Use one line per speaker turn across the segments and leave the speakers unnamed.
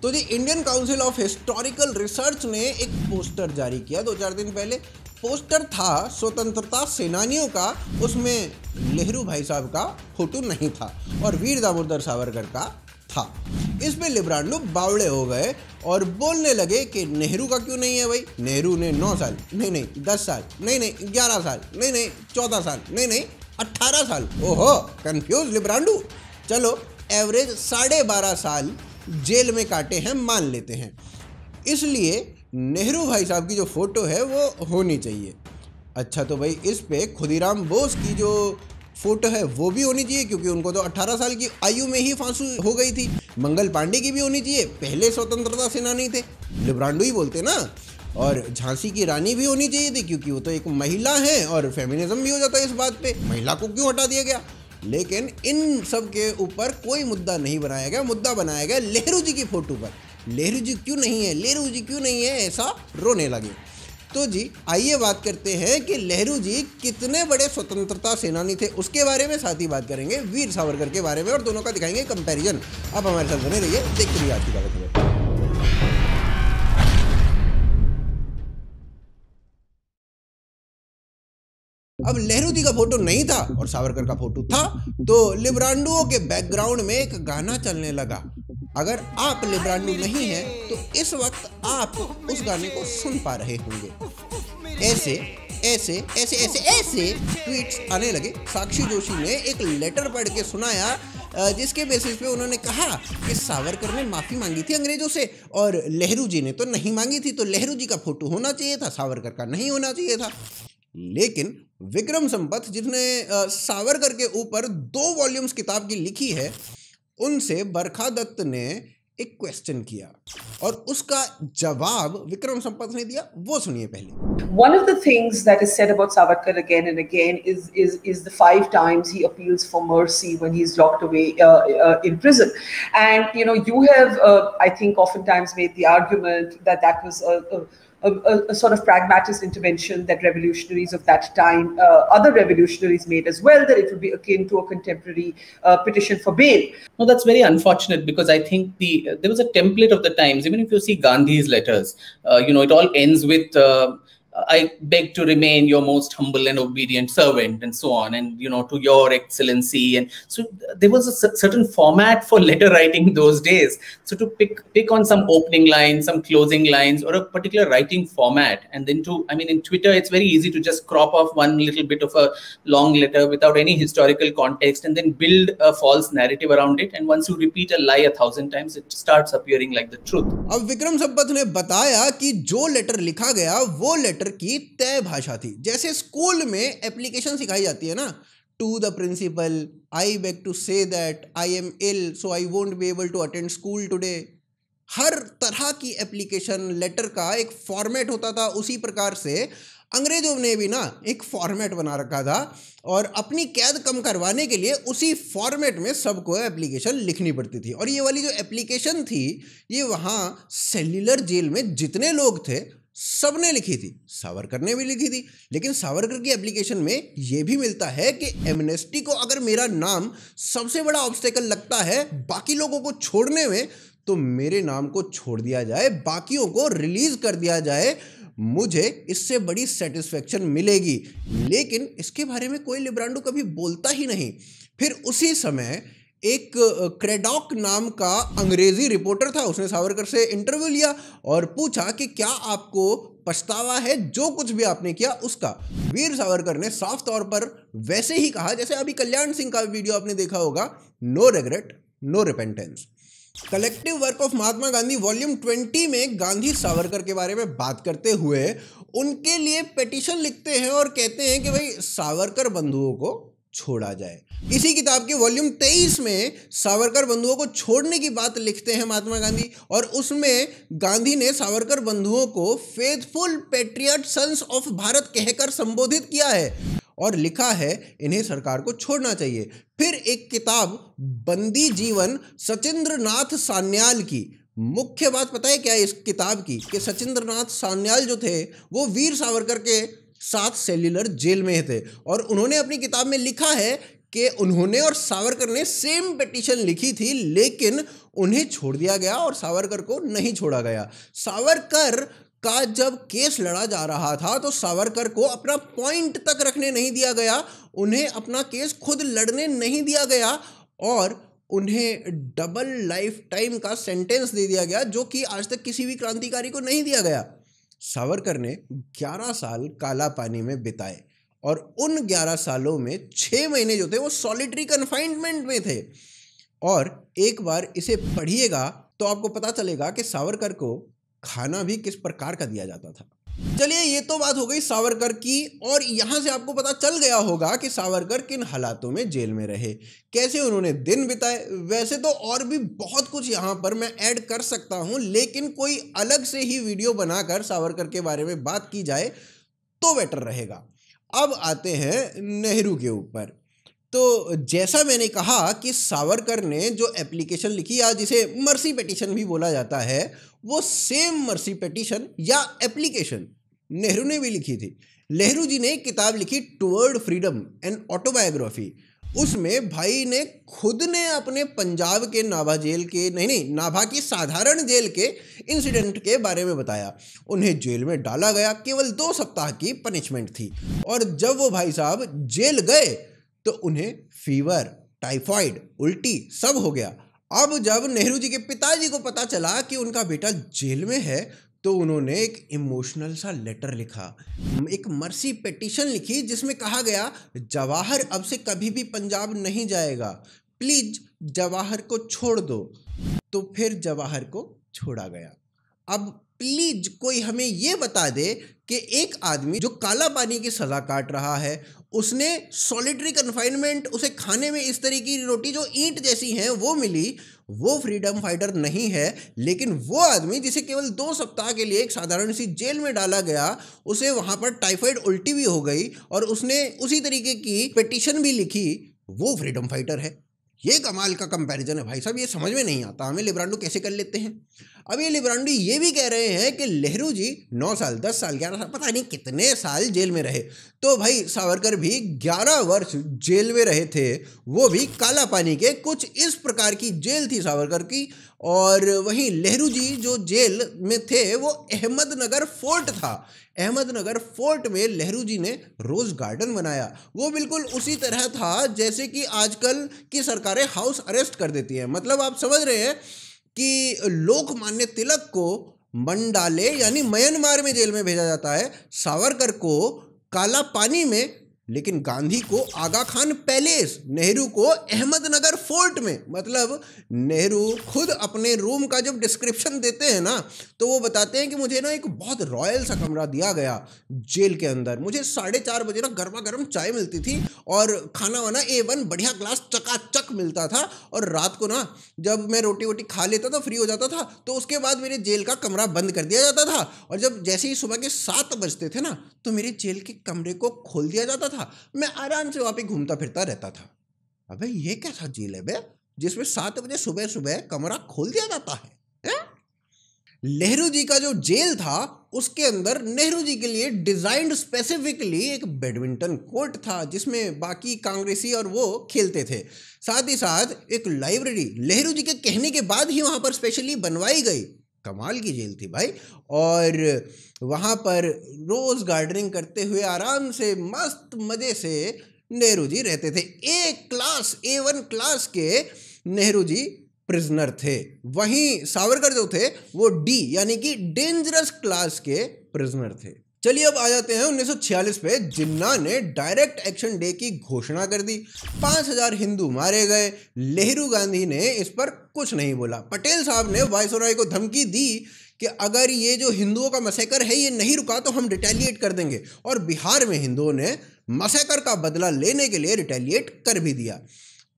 तो जी Indian council of historical research ने एक पोस्टर जारी किया 2-4 दिन पहले। पोस्टर था स्वतंत्रता सेनानियों का, उसमें नेहरू भाई साहब का फोटो नहीं था और वीर दामोदर सावरकर का था। इस पे लिब्रांडो बावड़े हो गए और बोलने लगे कि नेहरू का क्यों नहीं है भाई, नेहरू ने 9 साल नहीं 10 साल नहीं 11 साल नहीं 14 साल नहीं 18 साल। ओहो कंफ्यूज लिब्रांडो। चलो एवरेज 12.5 साल जेल में काटे हैं मान लेते हैं, इसलिए नेहरू भाई साहब की जो फोटो है वो होनी चाहिए। अच्छा तो भाई इस पे खुदीराम बोस की जो फोटो है वो भी होनी चाहिए क्योंकि उनको तो 18 साल की आयु में ही फांसी हो गई थी। मंगल पांडे की भी होनी चाहिए, पहले स्वतंत्रता सेनानी थे, लिब्रांडो ही बोलते ना। और झांसी की रानी भी होनी चाहिए थी क्योंकि वो तो एक महिला है और फेमिनिज्म भी हो जाता है इस बात पे, महिला को क्यों हटा दिया गया। लेकिन इन सब के ऊपर कोई मुद्दा नहीं बनाया गया, मुद्दा बनाया गया नेहरू जी की फोटो पर। नेहरू जी क्यों नहीं है, नेहरू जी क्यों नहीं है, ऐसा रोने लगे। तो जी आइए बात करते हैं कि नेहरू जी कितने बड़े स्वतंत्रता सेनानी थे उसके बारे में, साथ ही बात करेंगे वीर सावरकर के बारे में और दोनों का दिखाएंगे कंपैरिजन। आप हमारे साथ बने रहिए, देखते रहिए आज की खबर। अब नेहरू जी का फोटो नहीं था और सावरकर का फोटो था, तो लिब्रांडो के बैकग्राउंड में एक गाना चलने लगा। अगर आप लिब्रांडो नहीं है तो इस वक्त आप उस गाने को सुन पा रहे होंगे। ऐसे ऐसे ऐसे ऐसे ऐसे ट्वीट्स आने लगे। साक्षी जोशी ने एक लेटर पढ़ के सुनाया जिसके बेसिस पे उन्होंने कहा कि सावरकर ने माफ़ी मांगी थी अंग्रेजों से और नेहरू जी ने तो नहीं मांगी थी, तो नेहरू जी का फोटो होना चाहिए था, सावरकर का नहीं होना चाहिए था। लेकिन विक्रम संपत जिसने सावरकर के ऊपर 2 वॉल्यूम्स किताब की लिखी है, उनसे बरखा दत्त ने एक क्वेश्चन किया और उसका जवाब विक्रम संपत ने दिया, वो सुनिए पहले।
One of the things that is said about Savarkar again and again is the 5 times he appeals for mercy when he's locked away in prison. And you have I think oftentimes made the argument that was a sort of pragmatist intervention that revolutionaries of that time, other revolutionaries made as well, that it would be akin to a contemporary petition for bail.
No, that's very unfortunate because I think there was a template of the times. Even if you see Gandhi's letters, it all ends with I beg to remain your most humble and obedient servant, and so on, and to your excellency. And so there was a certain format for letter writing those days. So to pick on some opening lines, some closing lines, or a particular writing format, and then in Twitter it's very easy to just crop off one little bit of a long letter without any historical context and then build a false narrative around it, and once you repeat a lie 1,000 times it starts appearing like the truth.
अब विक्रम संपत ने बताया कि जो letter लिखा गया वो letter की तय भाषा थी। जैसे स्कूल में एप्लीकेशन सिखाई जाती है ना, to the principal, I beg to say that I am ill so I won't be able to attend school today. हर तरह की एप्लीकेशन लेटर का एक फॉर्मेट होता था। उसी प्रकार से अंग्रेजों ने भी ना एक फॉर्मेट बना रखा था और अपनी कैद कम करवाने के लिए उसी फॉर्मेट में सबको एप्लीकेशन लिखनी पड़ती थी। और ये वाली जो एप्लीकेशन थी ये वहाँ सेल्युलर जेल में जितने लोग थे सबने लिखी थी, सावरकर ने भी लिखी थी। लेकिन सावरकर की एप्लीकेशन में ये भी मिलता है कि एमनेस्टी को अगर मेरा नाम सबसे बड़ा ऑब्स्टेकल लगता है बाकी लोगों को छोड़ने में, तो मेरे नाम को छोड़ दिया जाए, बाकियों को रिलीज कर दिया जाए, मुझे इससे बड़ी सेटिस्फेक्शन मिलेगी। लेकिन इसके बारे में कोई लिब्रांडो कभी बोलता ही नहीं। फिर उसी समय एक क्रेडॉक नाम का अंग्रेजी रिपोर्टर था, उसने सावरकर से इंटरव्यू लिया और पूछा कि क्या आपको पछतावा है जो कुछ भी आपने किया उसका। वीर सावरकर ने साफ तौर पर वैसे ही कहा जैसे अभी कल्याण सिंह का वीडियो आपने देखा होगा, no regret no repentance. Collective work of Mahatma Gandhi volume 20 में गांधी सावरकर के बारे में बात करते हुए उनके लिए पेटिशन लिखते हैं और कहते हैं कि भाई सावरकर बंधुओं को छोड़ा जाए। इसी किताब के वॉल्यूम 23 में सावरकर बंधुओं को छोड़ने की बात लिखते हैं महात्मा गांधी और उसमें गांधी ने सावरकर बंधुओं को faithful patriot sons of Bharat कहकर संबोधित किया है और लिखा है इन्हें सरकार को छोड़ना चाहिए। फिर एक किताब बंदी जीवन सचिंद्र नाथ सान्याल की, मुख्य बात पता है क्या है इस किताब की कि सचिंद्र नाथ सान्याल जो थे वो वीर सावरकर के साथ सेल्युलर जेल में थे और उन्होंने अपनी किताब में लिखा है कि उन्होंने और सावरकर ने सेम पिटीशन लिखी थी, लेकिन उन्हें छोड़ दिया गया और सावरकर को नहीं छोड़ा गया। सावरकर का जब केस लड़ा जा रहा था तो सावरकर को अपना पॉइंट तक रखने नहीं दिया गया, उन्हें अपना केस खुद लड़ने नहीं दिया गया और उन्हें डबल लाइफ टाइम का सेंटेंस दे दिया गया, जो कि आज तक किसी भी क्रांतिकारी को नहीं दिया गया। सावरकर ने 11 साल काला पानी में बिताए और उन 11 सालों में 6 महीने जो थे वो सॉलिटरी कन्फाइनमेंट में थे। और एक बार इसे पढ़िएगा तो आपको पता चलेगा कि सावरकर को खाना भी किस प्रकार का दिया जाता था। चलिए, ये तो बात हो गई सावरकर की, और यहाँ से आपको पता चल गया होगा कि सावरकर किन हालातों में जेल में रहे, कैसे उन्होंने दिन बिताए। वैसे तो और भी बहुत कुछ यहाँ पर मैं ऐड कर सकता हूँ, लेकिन कोई अलग से ही वीडियो बनाकर सावरकर के बारे में बात की जाए तो बेटर रहेगा। अब आते हैं नेहरू के ऊपर। तो जैसा मैंने कहा कि सावरकर ने जो एप्लीकेशन लिखी या जिसे मर्सी पिटीशन भी बोला जाता है, वो सेम मर्सी पिटीशन या एप्लीकेशन नेहरू ने भी लिखी थी। नेहरू जी ने एक किताब लिखी टुवर्ड फ्रीडम एन ऑटोबायोग्राफी। उसमें भाई ने खुद ने अपने पंजाब के नाभा जेल के नाभा की साधारण जेल के इंसिडेंट के बारे में बताया। उन्हें जेल में डाला गया, केवल 2 सप्ताह की पनिशमेंट थी, और जब वो भाई साहब जेल गए तो उन्हें फीवर, टाइफाइड, उल्टी सब हो गया। अब जब नेहरू जी के पिताजी को पता चला कि उनका बेटा जेल में है तो उन्होंने एक इमोशनल सा लेटर लिखा, एक मर्सी पिटीशन लिखी, जिसमें कहा गया जवाहर अब से कभी भी पंजाब नहीं जाएगा, प्लीज जवाहर को छोड़ दो। तो फिर जवाहर को छोड़ा गया। अब प्लीज कोई हमें ये बता दे कि एक आदमी जो काला पानी की सजा काट रहा है, उसने सॉलिटरी कन्फाइनमेंट, उसे खाने में इस तरीके की रोटी जो ईंट जैसी हैं वो मिली, वो फ्रीडम फाइटर नहीं है। लेकिन वो आदमी जिसे केवल 2 सप्ताह के लिए एक साधारण सी जेल में डाला गया, उसे वहाँ पर टाइफाइड उल्टी भी हो गई और उसने उसी तरीके की पिटीशन भी लिखी, वो फ्रीडम फाइटर है। ये कमाल का कंपैरिजन है भाई साहब, ये समझ में नहीं आता हमें लिब्रांडो कैसे कर लेते हैं। अब ये लिब्रांडो ये भी कह रहे हैं कि नेहरू जी 9 साल, 10 साल, 11 साल, पता नहीं कितने साल जेल में रहे। तो भाई सावरकर भी 11 वर्ष जेल में रहे थे, वो भी काला पानी के। कुछ इस प्रकार की जेल थी सावरकर की। और वहीं नेहरू जी जो जेल में थे वो अहमदनगर फोर्ट था। अहमदनगर फोर्ट में नेहरू जी ने रोज गार्डन बनाया। वो बिल्कुल उसी तरह था जैसे कि आजकल की सरकारें हाउस अरेस्ट कर देती हैं। मतलब आप समझ रहे हैं कि लोकमान्य तिलक को मंडाले यानी म्यांमार में जेल में भेजा जाता है, सावरकर को काला पानी में, लेकिन गांधी को आगा खान पैलेस, नेहरू को अहमदनगर फोर्ट में। मतलब नेहरू खुद अपने रूम का जब डिस्क्रिप्शन देते हैं ना, तो वो बताते हैं कि मुझे ना एक बहुत रॉयल सा कमरा दिया गया जेल के अंदर, मुझे 4:30 बजे ना गर्मा गर्म चाय मिलती थी और खाना वाना A1 बढ़िया ग्लास चकाचक मिलता था, और रात को ना जब मैं रोटी वोटी खा लेता था, फ्री हो जाता था, तो उसके बाद मेरे जेल का कमरा बंद कर दिया जाता था, और जब जैसे ही सुबह के 7 बजते थे ना, तो मेरे जेल के कमरे को खोल दिया जाता था। मैं आराम से वहां पे घूमता फिरता रहता था। अबे ये कैसा जेल है बे, जिसमें 7 बजे सुबह सुबह कमरा खोल दिया जाता है? नेहरू जी का जो जेल था उसके अंदर नेहरू जी के लिए डिजाइन्ड स्पेसिफिकली एक बैडमिंटन कोर्ट था, जिसमें बाकी कांग्रेसी और वो खेलते थे। साथ ही साथ एक लाइब्रेरी नेहरू जी के कहने के बाद ही वहां पर स्पेशली बनवाई गई। कमाल की जेल थी भाई। और वहाँ पर रोज़ गार्डनिंग करते हुए आराम से मस्त मज़े से नेहरू जी रहते थे। A1 क्लास के नेहरू जी प्रिजनर थे। वहीं सावरकर जो थे वो D यानी कि डेंजरस क्लास के प्रिजनर थे। चलिए अब आ जाते हैं 1946 पे। जिन्ना ने डायरेक्ट एक्शन डे की घोषणा कर दी। 5000 हिंदू मारे गए। नेहरू गांधी ने इस पर कुछ नहीं बोला। पटेल साहब ने वायसरॉय को धमकी दी कि अगर ये जो हिंदुओं का मैसेकर है ये नहीं रुका तो हम रिटेलिएट कर देंगे, और बिहार में हिंदुओं ने मैसेकर का बदला लेने के लिए रिटेलिएट कर भी दिया।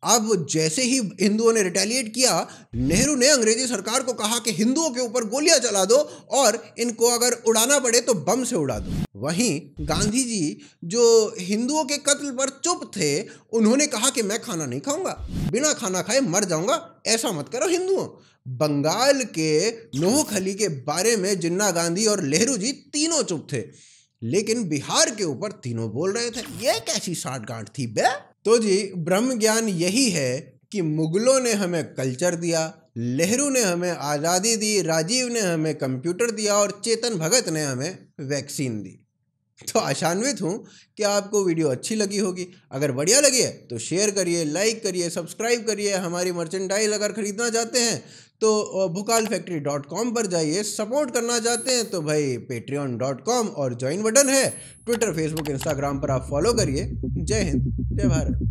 अब जैसे ही हिंदुओं ने रिटेलिएट किया, नेहरू ने अंग्रेजी सरकार को कहा कि हिंदुओं के ऊपर गोलियां चला दो और इनको अगर उड़ाना पड़े तो बम से उड़ा दो। वहीं गांधी जी जो हिंदुओं के कत्ल पर चुप थे, उन्होंने कहा कि मैं खाना नहीं खाऊंगा, बिना खाना खाए मर जाऊंगा, ऐसा मत करो हिंदुओं। बंगाल के नोखली के बारे में जिन्ना, गांधी और नेहरू जी तीनों चुप थे, लेकिन बिहार के ऊपर तीनों बोल रहे थे। ये कैसी साठगांठ थी बे? तो जी ब्रह्म ज्ञान यही है कि मुगलों ने हमें कल्चर दिया, नेहरू ने हमें आज़ादी दी, राजीव ने हमें कंप्यूटर दिया और चेतन भगत ने हमें वैक्सीन दी। तो आशान्वित हूँ कि आपको वीडियो अच्छी लगी होगी। अगर बढ़िया लगी है तो शेयर करिए, लाइक करिए, सब्सक्राइब करिए। हमारी मर्चेंडाइज अगर खरीदना चाहते हैं तो bhukalfactory.com पर जाइए। सपोर्ट करना चाहते हैं तो भाई patreon.com और ज्वाइन बटन है। ट्विटर, फेसबुक, इंस्टाग्राम पर आप फॉलो करिए। जय हिंद, जय भारत।